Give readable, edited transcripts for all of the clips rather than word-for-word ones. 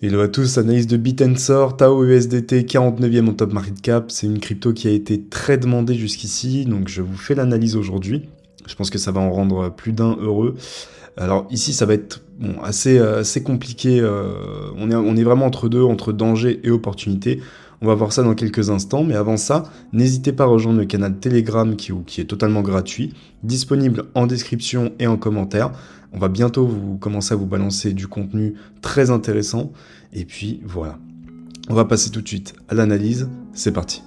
Hello à tous, analyse de Bit&Sort, Tao USDT 49e en top market cap, c'est une crypto qui a été très demandée jusqu'ici, donc je vous fais l'analyse aujourd'hui. Je pense que ça va en rendre plus d'un heureux. Alors ici ça va être assez compliqué, on est vraiment entre deux, entre danger et opportunité. On va voir ça dans quelques instants, mais avant ça, n'hésitez pas à rejoindre le canal Telegram qui est totalement gratuit, disponible en description et en commentaire. On va bientôt commencer à vous balancer du contenu très intéressant. Et puis voilà. On va passer tout de suite à l'analyse. C'est parti.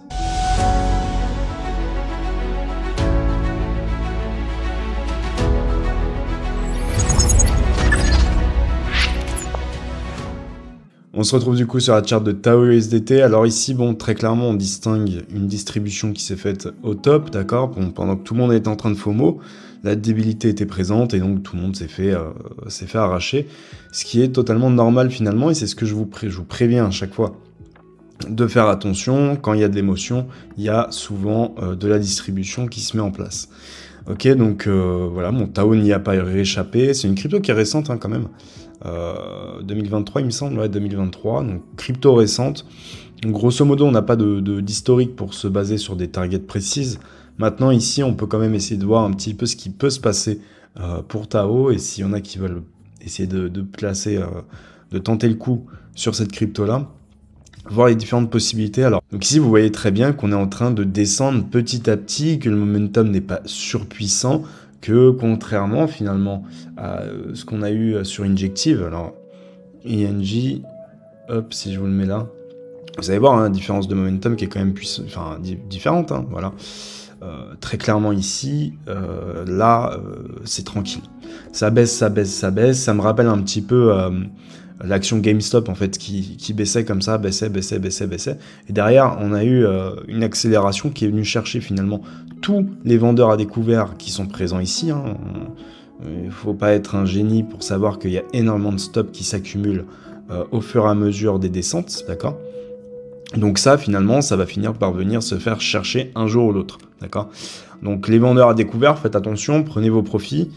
On se retrouve du coup sur la charte de Tao USDT. Alors ici, bon, très clairement, on distingue une distribution qui s'est faite au top, d'accord, pendant que tout le monde était en train de FOMO. La débilité était présente et donc tout le monde s'est fait arracher. Ce qui est totalement normal finalement et c'est ce que je vous préviens à chaque fois. De faire attention, quand il y a de l'émotion, il y a souvent de la distribution qui se met en place. Ok, donc voilà, mon Tao n'y a pas rééchappé. C'est une crypto qui est récente hein, quand même. 2023 il me semble, ouais 2023, donc crypto récente. Donc, grosso modo on n'a pas d'historique pour se baser sur des targets précises. Maintenant ici on peut quand même essayer de voir un petit peu ce qui peut se passer pour Tao et s'il y en a qui veulent essayer de placer, de tenter le coup sur cette crypto là, voir les différentes possibilités. Alors donc ici vous voyez très bien qu'on est en train de descendre petit à petit, que le momentum n'est pas surpuissant, que contrairement finalement à ce qu'on a eu sur Injective, alors INJ, hop, si je vous le mets là, vous allez voir hein, la différence de momentum qui est quand même différente, hein, voilà. Très clairement ici, là, c'est tranquille. Ça baisse, ça baisse, ça baisse, ça me rappelle un petit peu l'action GameStop en fait qui baissait comme ça, baissait. Et derrière, on a eu une accélération qui est venue chercher finalement tous les vendeurs à découvert qui sont présents ici. Hein. Il ne faut pas être un génie pour savoir qu'il y a énormément de stops qui s'accumulent au fur et à mesure des descentes, d'accord ? Donc ça, finalement, ça va finir par venir se faire chercher un jour ou l'autre, d'accord ? Donc les vendeurs à découvert, faites attention, prenez vos profits.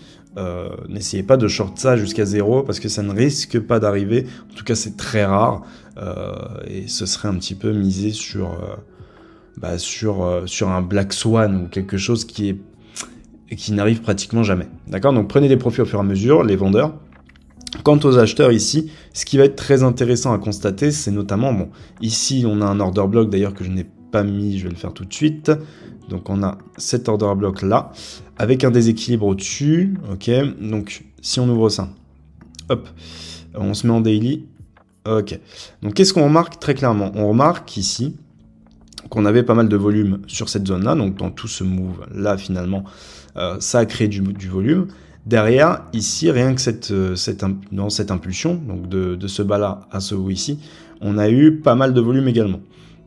N'essayez pas de short ça jusqu'à 0 parce que ça ne risque pas d'arriver. En tout cas, c'est très rare et ce serait un petit peu misé sur un Black Swan ou quelque chose qui n'arrive pratiquement jamais. D'accord ? Donc prenez des profits au fur et à mesure, les vendeurs. Quant aux acheteurs ici, ce qui va être très intéressant à constater, c'est notamment, bon, ici on a un order block d'ailleurs que je n'ai pas mis, je vais le faire tout de suite. Donc on a cet order block là, avec un déséquilibre au-dessus, ok, donc si on ouvre ça, hop, on se met en daily, ok. Donc qu'est-ce qu'on remarque très clairement? On remarque ici qu'on avait pas mal de volume sur cette zone-là, donc dans tout ce move-là finalement, ça a créé du volume. Derrière, ici, rien que dans cette impulsion, donc de ce bas-là à ce haut ici, on a eu pas mal de volume également.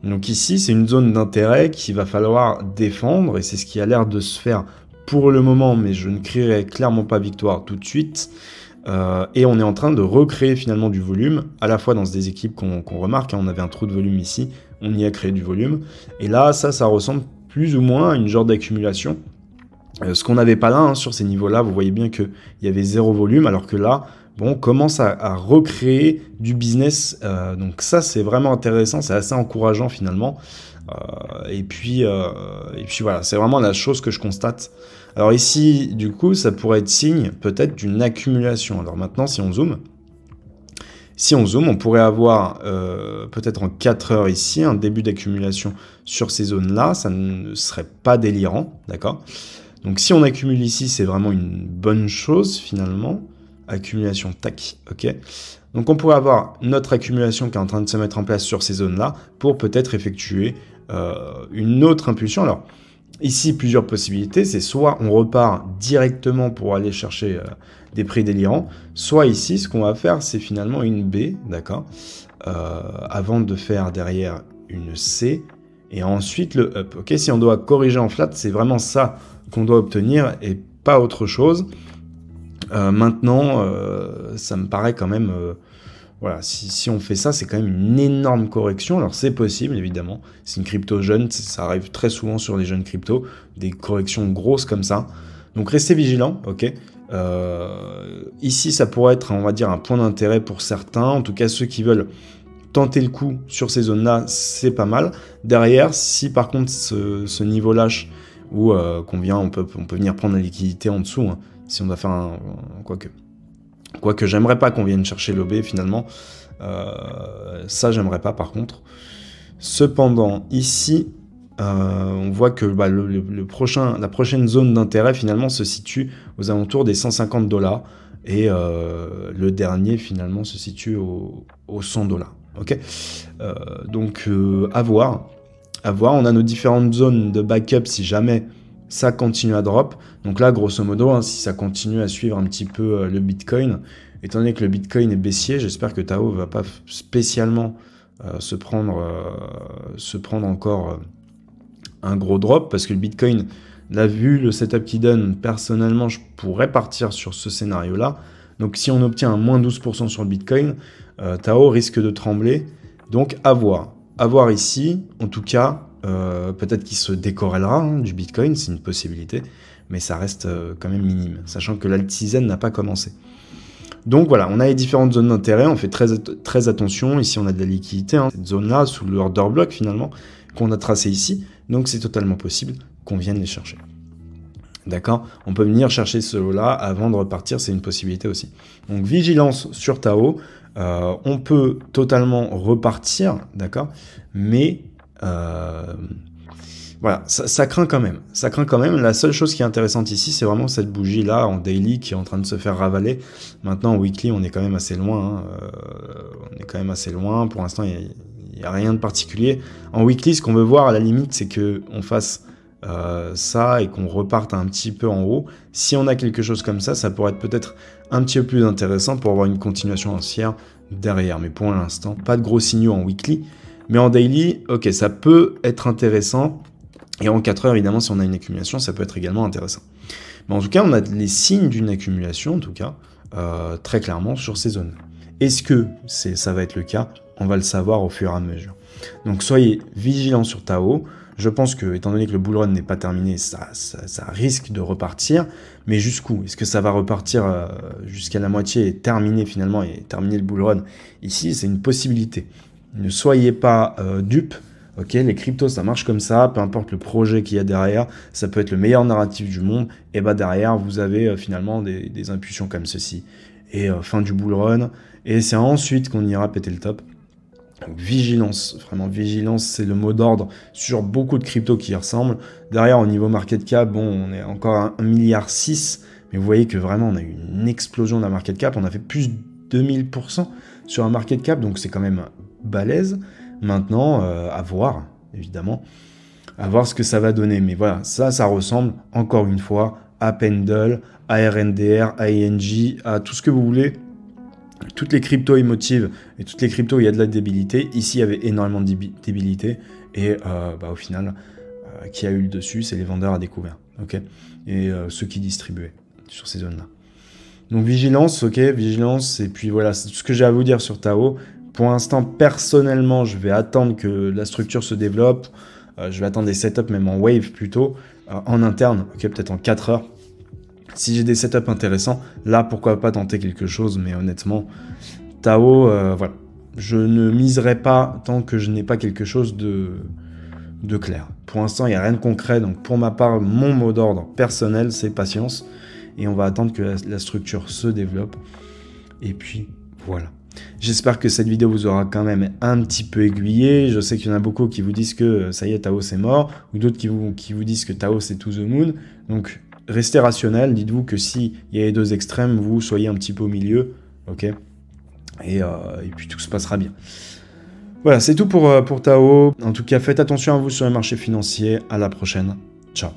Donc ici, c'est une zone d'intérêt qu'il va falloir défendre, et c'est ce qui a l'air de se faire pour le moment, mais je ne crierai clairement pas victoire tout de suite. Et on est en train de recréer finalement du volume, à la fois dans ce déséquilibre qu'on remarque, hein, on avait un trou de volume ici, on y a créé du volume, et là, ça ressemble plus ou moins à une genre d'accumulation. Ce qu'on n'avait pas là, hein, sur ces niveaux-là, vous voyez bien qu'il y avait zéro volume, alors que là, bon, on commence à recréer du business. Donc ça, c'est vraiment intéressant, c'est assez encourageant finalement. Et puis voilà, c'est vraiment la chose que je constate. Alors ici, du coup, ça pourrait être signe peut-être d'une accumulation. Alors maintenant, si on zoome, on pourrait avoir peut-être en 4 heures ici un début d'accumulation sur ces zones-là. Ça ne serait pas délirant, d'accord ? Donc si on accumule ici, c'est vraiment une bonne chose finalement. Accumulation, tac, ok. Donc on pourrait avoir notre accumulation qui est en train de se mettre en place sur ces zones-là pour peut-être effectuer une autre impulsion. Alors ici, plusieurs possibilités. C'est soit on repart directement pour aller chercher des prix délirants, soit ici, ce qu'on va faire, c'est finalement une B, d'accord, avant de faire derrière une C et ensuite le up. Ok, si on doit corriger en flat, c'est vraiment ça qu'on doit obtenir et pas autre chose. Maintenant, ça me paraît quand même... voilà, si on fait ça, c'est quand même une énorme correction. Alors c'est possible, évidemment. C'est une crypto jeune, ça arrive très souvent sur les jeunes cryptos, des corrections grosses comme ça. Donc restez vigilants, ok. Ici, ça pourrait être, on va dire, un point d'intérêt pour certains. En tout cas, ceux qui veulent tenter le coup sur ces zones-là, c'est pas mal. Derrière, si par contre ce niveau lâche ou qu'on vient, on peut venir prendre la liquidité en dessous, hein, si on doit faire un... Quoique j'aimerais pas qu'on vienne chercher l'OB finalement. Ça, j'aimerais pas par contre. Cependant, ici, on voit que bah, la prochaine zone d'intérêt finalement se situe aux alentours des 150 $. Et le dernier finalement se situe aux 100 $. Ok, donc à voir. On a nos différentes zones de backup si jamais ça continue à drop. Donc là, grosso modo, hein, si ça continue à suivre un petit peu le Bitcoin, étant donné que le Bitcoin est baissier, j'espère que Tao va pas spécialement se prendre encore un gros drop, parce que le Bitcoin, là, vu le setup qu'il donne, personnellement, je pourrais partir sur ce scénario-là. Donc si on obtient un moins 12% sur le Bitcoin, Tao risque de trembler. Donc à voir. À voir ici, en tout cas, peut-être qu'il se décorrélera hein, du Bitcoin, c'est une possibilité, mais ça reste quand même minime, sachant que l'alt season n'a pas commencé. Donc voilà, on a les différentes zones d'intérêt, on fait très attention. Ici, on a de la liquidité, hein, cette zone-là, sous le order block finalement, qu'on a tracé ici. Donc c'est totalement possible qu'on vienne les chercher. D'accord? On peut venir chercher ce lot-là avant de repartir, c'est une possibilité aussi. Donc vigilance sur Tao. On peut totalement repartir, d'accord? Mais voilà, ça craint quand même. Ça craint quand même. La seule chose qui est intéressante ici, c'est vraiment cette bougie-là en daily qui est en train de se faire ravaler. Maintenant, en weekly, on est quand même assez loin. Hein. On est quand même assez loin. Pour l'instant, il n'y a rien de particulier. En weekly, ce qu'on veut voir à la limite, c'est qu'on fasse ça et qu'on reparte un petit peu en haut. Si on a quelque chose comme ça, ça pourrait être peut-être un petit peu plus intéressant pour avoir une continuation haussière derrière. Mais pour l'instant, pas de gros signaux en weekly. Mais en daily, ok, ça peut être intéressant. Et en 4 heures, évidemment, si on a une accumulation, ça peut être également intéressant. Mais en tout cas, on a les signes d'une accumulation, en tout cas, très clairement sur ces zones. Est-ce que ça va être le cas? On va le savoir au fur et à mesure. Donc soyez vigilants sur Tao. Je pense que, étant donné que le bull run n'est pas terminé, ça risque de repartir. Mais jusqu'où? Est-ce que ça va repartir jusqu'à la moitié et terminer finalement, et terminer le bull run? Ici, c'est une possibilité. Ne soyez pas dupes. Ok, les cryptos, ça marche comme ça, peu importe le projet qu'il y a derrière, ça peut être le meilleur narratif du monde, et bah derrière, vous avez finalement des impulsions comme ceci. Et fin du bull run, et c'est ensuite qu'on ira péter le top. Donc, vigilance, vraiment vigilance, c'est le mot d'ordre sur beaucoup de cryptos qui y ressemblent. Derrière, au niveau market cap, bon, on est encore à 1,6 milliard, mais vous voyez que vraiment, on a eu une explosion de la market cap, on a fait plus de 2000% sur un market cap, donc c'est quand même balèze. Maintenant, à voir, évidemment, à voir ce que ça va donner. Mais voilà, ça ressemble, encore une fois, à Pendle, à RNDR, à ING, à tout ce que vous voulez. Toutes les cryptos émotives et toutes les cryptos où il y a de la débilité. Ici, il y avait énormément de débilité. Et au final, qui a eu le dessus, c'est les vendeurs à découvert. Okay, et ceux qui distribuaient sur ces zones-là. Donc vigilance, ok, vigilance. Et puis voilà, c'est tout ce que j'ai à vous dire sur Tao. Pour l'instant, personnellement, je vais attendre que la structure se développe. Je vais attendre des setups, même en wave plutôt, en interne, ok, peut-être en 4 heures. Si j'ai des setups intéressants, là, pourquoi pas tenter quelque chose. Mais honnêtement, Tao, voilà. Je ne miserai pas tant que je n'ai pas quelque chose de clair. Pour l'instant, il n'y a rien de concret. Donc, pour ma part, mon mot d'ordre personnel, c'est patience. Et on va attendre que la structure se développe. Et puis, voilà. J'espère que cette vidéo vous aura quand même un petit peu aiguillé. Je sais qu'il y en a beaucoup qui vous disent que ça y est, Tao c'est mort, ou d'autres qui vous disent que Tao c'est to the moon. Donc restez rationnel, dites-vous que si il y a les deux extrêmes, vous soyez un petit peu au milieu, ok, et puis tout se passera bien. Voilà, c'est tout pour Tao. En tout cas, faites attention à vous sur les marchés financiers. À la prochaine. Ciao.